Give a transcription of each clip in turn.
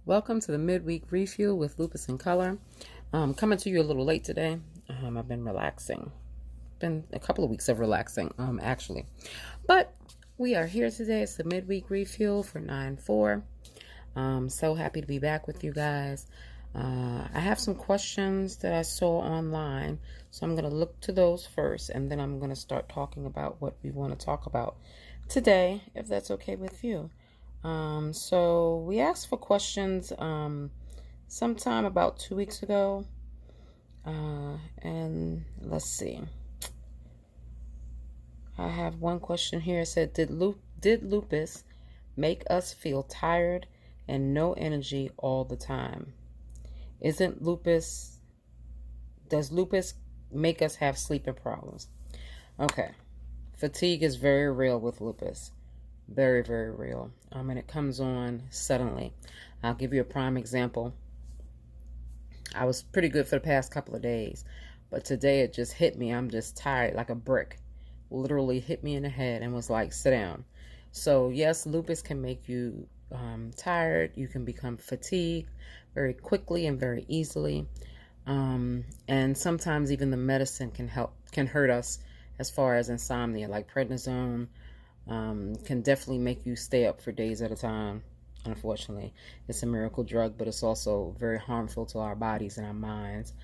Welcome to the Midweek Refuel with Lupus in Color. Coming to you a little late today. I've been relaxing. Been a couple of weeks of relaxing, actually. But we are here today. It's the Midweek Refuel for 9/4. So happy to be back with you guys. I have some questions that I saw online, so I'm going to look to those first, and then I'm going to start talking about what we want to talk about today, if that's okay with you. So we asked for questions sometime about 2 weeks ago, and let's see. I have one question here. It said, did lupus make us feel tired and no energy all the time? Does lupus make us have sleeping problems? Okay. Fatigue is very real with lupus. Very, very real. And it comes on suddenly. I'll give you a prime example. I was pretty good for the past couple of days, but today it just hit me. I'm just tired like a brick. Literally hit me in the head and was like, sit down. So yes, lupus can make you tired. You can become fatigued very quickly and very easily. And sometimes even the medicine can hurt us as far as insomnia, like prednisone. Can definitely make you stay up for days at a time. Unfortunately, it's a miracle drug, but it's also very harmful to our bodies and our minds.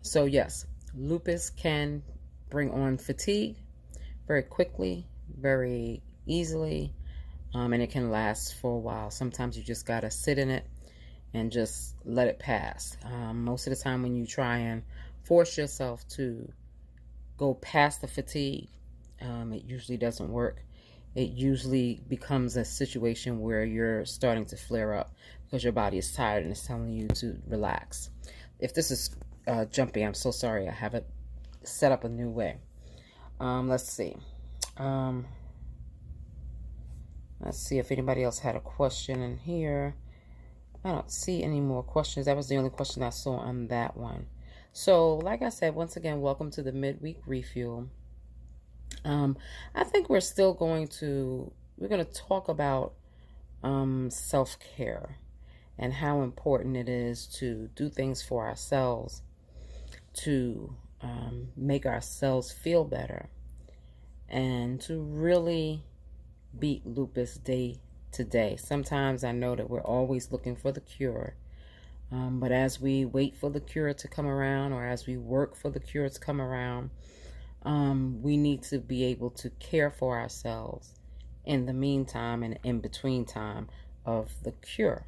So yes, lupus can bring on fatigue very quickly, very easily, and it can last for a while. Sometimes you just gotta sit in it and just let it pass. Most of the time when you try and force yourself to go past the fatigue, it usually doesn't work. It usually becomes a situation where you're starting to flare up because your body is tired and it's telling you to relax. If this is jumpy, I'm so sorry. I have it set up a new way. Let's see. Let's see if anybody else had a question in here. I don't see any more questions. That was the only question I saw on that one. So, like I said, once again, welcome to the Midweek Refuel. I think we're going to talk about self-care and how important it is to do things for ourselves to make ourselves feel better and to really beat lupus day to day. Sometimes I know that we're always looking for the cure, but as we wait for the cure to come around, or as we work for the cure to come around, we need to be able to care for ourselves in the meantime and in between time of the cure.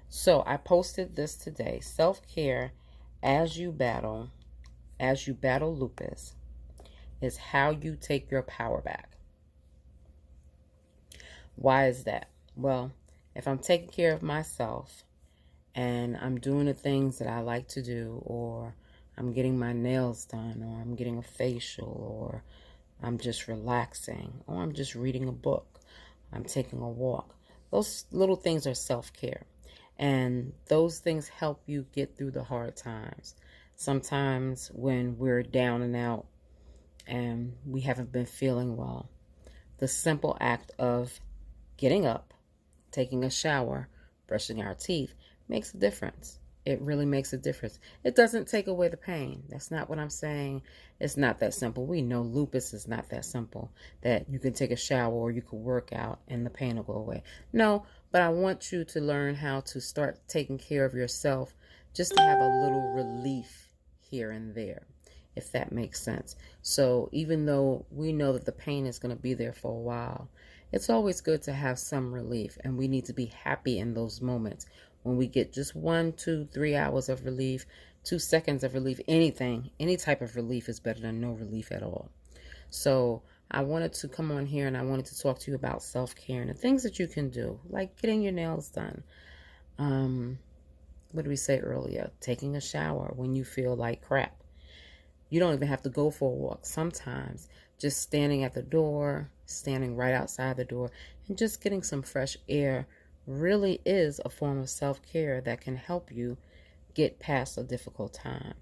So I posted this today. Self-care as you battle lupus is how you take your power back. Why is that? Well, if I'm taking care of myself and I'm doing the things that I like to do, or I'm getting my nails done, or I'm getting a facial, or I'm just relaxing, or I'm just reading a book, I'm taking a walk. Those little things are self-care. And those things help you get through the hard times. Sometimes when we're down and out and we haven't been feeling well, the simple act of getting up, taking a shower, brushing our teeth makes a difference. It really makes a difference. It doesn't take away the pain. That's not what I'm saying. It's not that simple. We know lupus is not that simple, that you can take a shower or you can work out and the pain will go away. No, but I want you to learn how to start taking care of yourself just to have a little relief here and there, if that makes sense. So even though we know that the pain is going to be there for a while, it's always good to have some relief, and we need to be happy in those moments. When we get just 1, 2, 3 hours of relief, 2 seconds of relief, anything, any type of relief is better than no relief at all. So I wanted to come on here and I wanted to talk to you about self-care and the things that you can do, like getting your nails done. What did we say earlier? Taking a shower when you feel like crap. You don't even have to go for a walk. Sometimes just standing at the door, standing right outside the door, and just getting some fresh air really is a form of self-care that can help you get past a difficult time.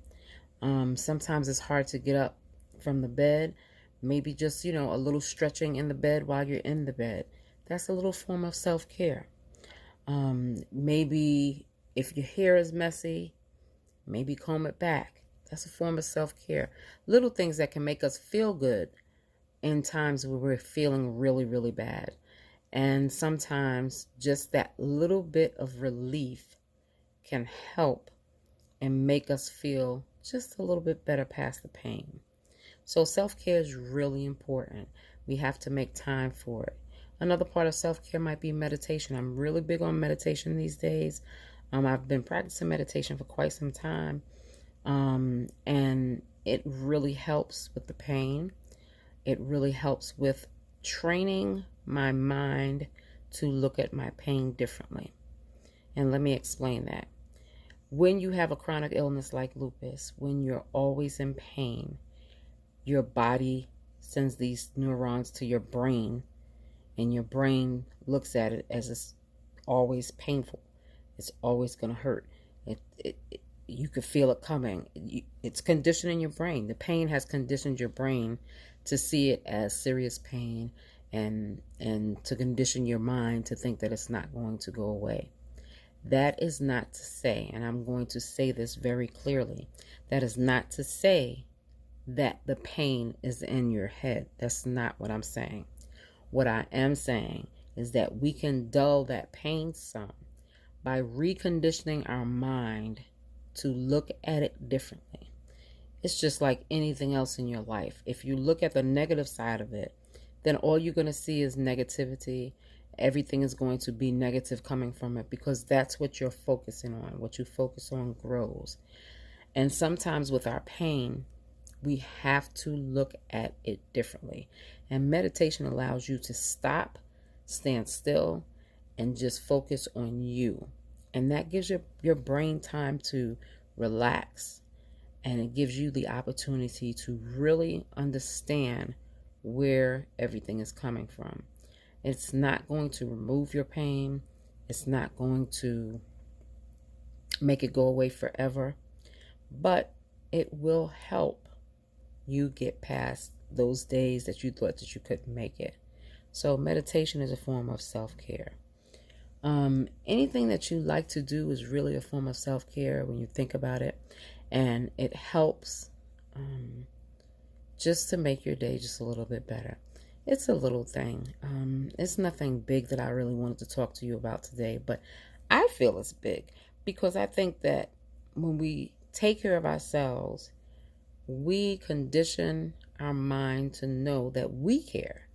Sometimes it's hard to get up from the bed. Maybe just, a little stretching in the bed while you're in the bed. That's a little form of self-care. Maybe if your hair is messy, maybe comb it back. That's a form of self-care. Little things that can make us feel good in times where we're feeling really, really bad. And sometimes just that little bit of relief can help and make us feel just a little bit better past the pain. So self-care is really important. We have to make time for it. Another part of self-care might be meditation. I'm really big on meditation these days. I've been practicing meditation for quite some time. And it really helps with the pain. It really helps with training my mind to look at my pain differently. And let me explain that. When you have a chronic illness like lupus, when you're always in pain, your body sends these neurons to your brain, and your brain looks at it as it's always painful. It's always going to hurt. You could feel it coming. It's conditioning your brain. The pain has conditioned your brain to see it as serious pain, and to condition your mind to think that it's not going to go away. That is not to say, and I'm going to say this very clearly, that is not to say that the pain is in your head. That's not what I'm saying. What I am saying is that we can dull that pain some by reconditioning our mind to look at it differently. It's just like anything else in your life. If you look at the negative side of it, then all you're going to see is negativity. Everything is going to be negative coming from it, because that's what you're focusing on. What you focus on grows. And sometimes with our pain, we have to look at it differently. And meditation allows you to stop, stand still, and just focus on you. And that gives your brain time to relax. And it gives you the opportunity to really understand where everything is coming from. It's not going to remove your pain. It's not going to make it go away forever. But it will help you get past those days that you thought that you couldn't make it. So meditation is a form of self-care. Anything that you like to do is really a form of self-care when you think about it. And it helps just to make your day just a little bit better. It's a little thing. It's nothing big that I really wanted to talk to you about today, but I feel it's big because I think that when we take care of ourselves, we condition our mind to know that we care.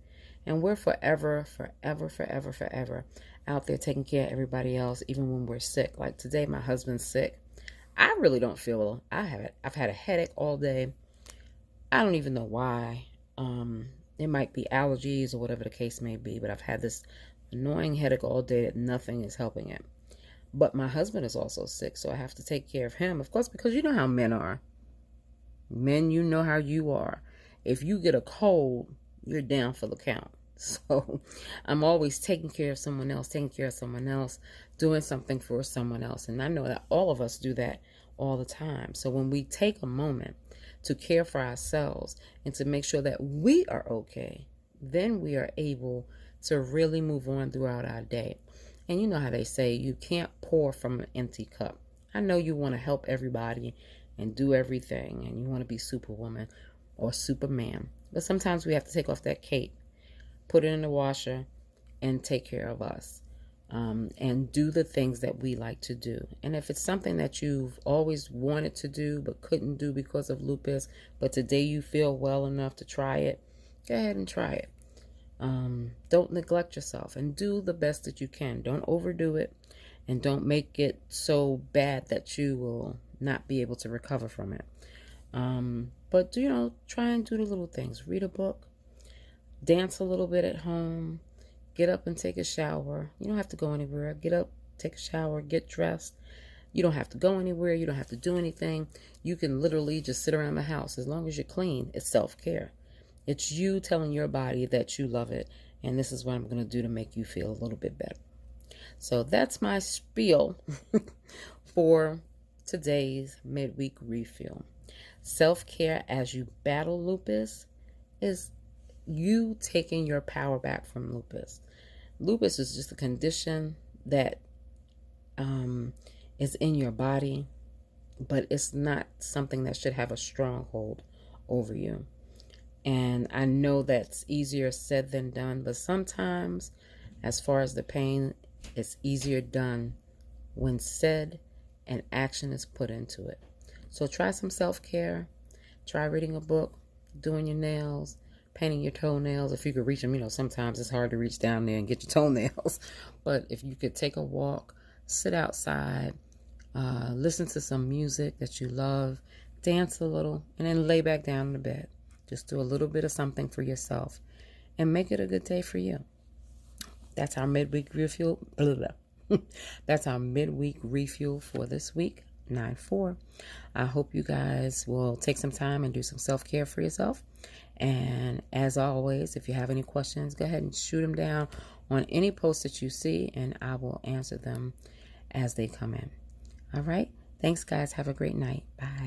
And we're forever out there taking care of everybody else, even when we're sick. Like today, my husband's sick. I really don't feel, I've had a headache all day. I don't even know why. It might be allergies or whatever the case may be, but I've had this annoying headache all day that nothing is helping it. But my husband is also sick, so I have to take care of him, of course, because you know how men are. Men, you know how you are. If you get a cold, you're down for the count. So I'm always taking care of someone else, doing something for someone else. And I know that all of us do that all the time. So when we take a moment to care for ourselves and to make sure that we are okay, then we are able to really move on throughout our day. And you know how they say you can't pour from an empty cup. I know you want to help everybody and do everything, and you want to be Superwoman or Superman. But sometimes we have to take off that cape, put it in the washer, and take care of us. And do the things that we like to do. And if it's something that you've always wanted to do but couldn't do because of lupus, but today you feel well enough to try it, go ahead and try it. Don't neglect yourself and do the best that you can. Don't overdo it, and don't make it so bad that you will not be able to recover from it. But try and do the little things. Read a book, dance a little bit at home, get up and take a shower. You don't have to go anywhere. Get up, take a shower, get dressed. You don't have to go anywhere. You don't have to do anything. You can literally just sit around the house. As long as you're clean, it's self-care. It's you telling your body that you love it, and this is what I'm going to do to make you feel a little bit better. So that's my spiel for today's midweek refuel. Self-care as you battle lupus is you taking your power back from lupus. Lupus is just a condition that is in your body, but it's not something that should have a stronghold over you. And I know that's easier said than done, but sometimes, as far as the pain, it's easier done when said and action is put into it. So try some self-care. Try reading a book, doing your nails, painting your toenails. If you could reach them, sometimes it's hard to reach down there and get your toenails. But if you could take a walk, sit outside, listen to some music that you love, dance a little, and then lay back down in the bed. Just do a little bit of something for yourself and make it a good day for you. That's our midweek refuel. Blah, blah. That's our midweek refuel for this week, 9/4. I hope you guys will take some time and do some self-care for yourself. And as always, if you have any questions, go ahead and shoot them down on any post that you see, and I will answer them as they come in. All right. Thanks, guys. Have a great night. Bye.